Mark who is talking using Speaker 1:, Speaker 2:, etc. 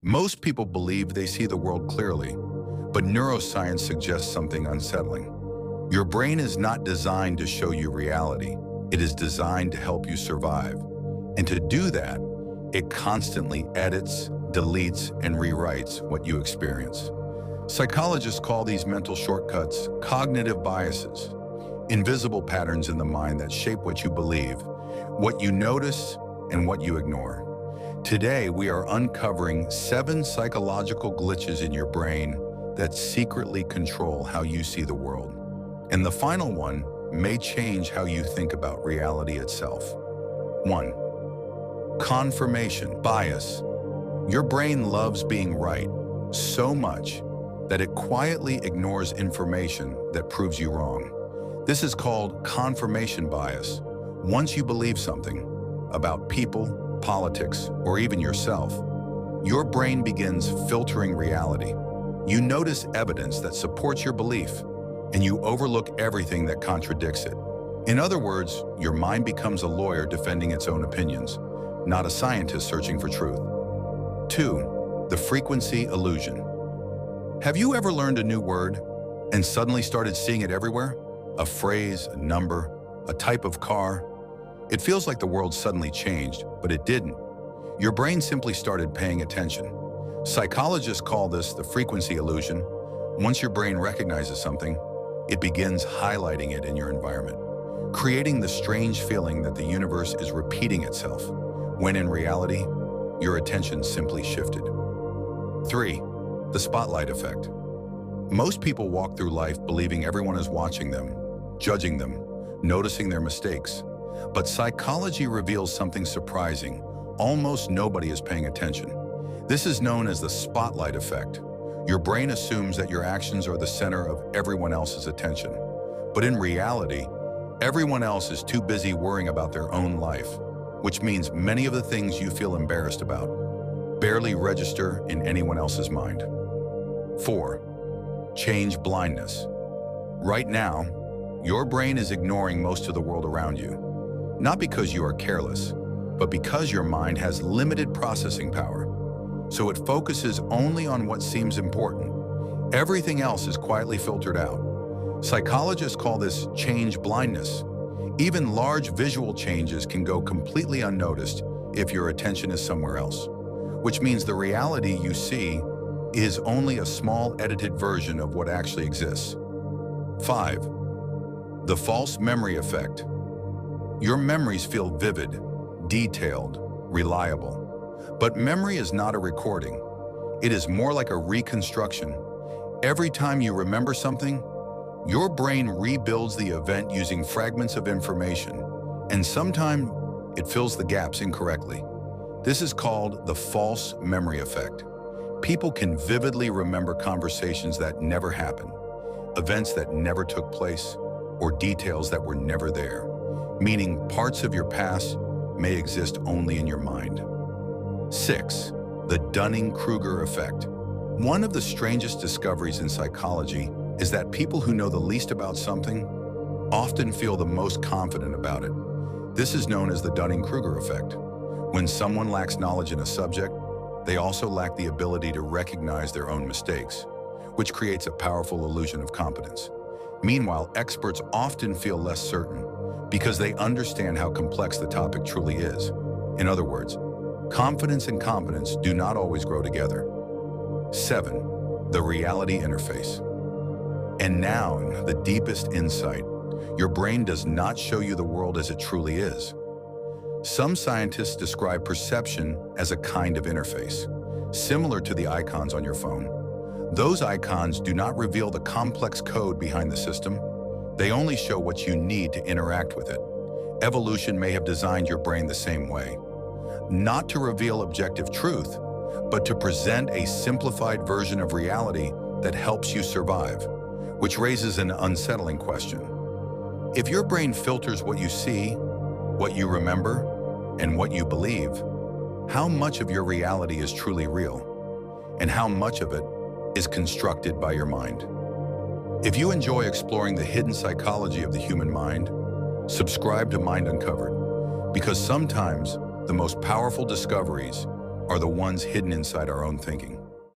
Speaker 1: Most people believe they see the world clearly, but neuroscience suggests something unsettling. Your brain is not designed to show you reality. It is designed to help you survive. And to do that, it constantly edits, deletes, and rewrites what you experience. Psychologists call these mental shortcuts cognitive biases, invisible patterns in the mind that shape what you believe, what you notice, and what you ignore. Today, we are uncovering 7 psychological glitches in your brain that secretly control how you see the world. And the final one may change how you think about reality itself. 1. Confirmation bias. Your brain loves being right so much that it quietly ignores information that proves you wrong. This is called confirmation bias. Once you believe something about people, politics, or even yourself, your brain begins filtering reality. You notice evidence that supports your belief, and you overlook everything that contradicts it. In other words, your mind becomes a lawyer defending its own opinions, not a scientist searching for truth. 2. The frequency illusion. Have you ever learned a new word and suddenly started seeing it everywhere? A phrase, a number, a type of car. It feels like the world suddenly changed, but it didn't. Your brain simply started paying attention. Psychologists call this the frequency illusion. Once your brain recognizes something, it begins highlighting it in your environment, creating the strange feeling that the universe is repeating itself, when in reality, your attention simply shifted. 3. The spotlight effect. Most people walk through life believing everyone is watching them, judging them, noticing their mistakes. But psychology reveals something surprising. Almost nobody is paying attention. This is known as the spotlight effect. Your brain assumes that your actions are the center of everyone else's attention. But in reality, everyone else is too busy worrying about their own life, which means many of the things you feel embarrassed about barely register in anyone else's mind. 4. Change blindness. Right now, your brain is ignoring most of the world around you, not because you are careless, but because your mind has limited processing power. So it focuses only on what seems important. Everything else is quietly filtered out. Psychologists call this change blindness. Even large visual changes can go completely unnoticed if your attention is somewhere else, which means the reality you see is only a small edited version of what actually exists. 5. The false memory effect. Your memories feel vivid, detailed, reliable. But memory is not a recording. It is more like a reconstruction. Every time you remember something, your brain rebuilds the event using fragments of information, and sometimes it fills the gaps incorrectly. This is called the false memory effect. People can vividly remember conversations that never happened, events that never took place, or details that were never there, meaning parts of your past may exist only in your mind. 6. The dunning-kruger effect. One of the strangest discoveries in psychology is that people who know the least about something often feel the most confident about it. This is known as the dunning-kruger effect. When someone lacks knowledge in a subject, they also lack the ability to recognize their own mistakes, which creates a powerful illusion of competence. Meanwhile, experts often feel less certain because they understand how complex the topic truly is. In other words, confidence and competence do not always grow together. 7. The reality interface. And now, the deepest insight. Your brain does not show you the world as it truly is. Some scientists describe perception as a kind of interface, similar to the icons on your phone. Those icons do not reveal the complex code behind the system. They only show what you need to interact with it. Evolution may have designed your brain the same way, not to reveal objective truth, but to present a simplified version of reality that helps you survive, which raises an unsettling question. If your brain filters what you see, what you remember, and what you believe, how much of your reality is truly real, and how much of it is constructed by your mind? If you enjoy exploring the hidden psychology of the human mind, subscribe to Mind Uncovered, because sometimes the most powerful discoveries are the ones hidden inside our own thinking.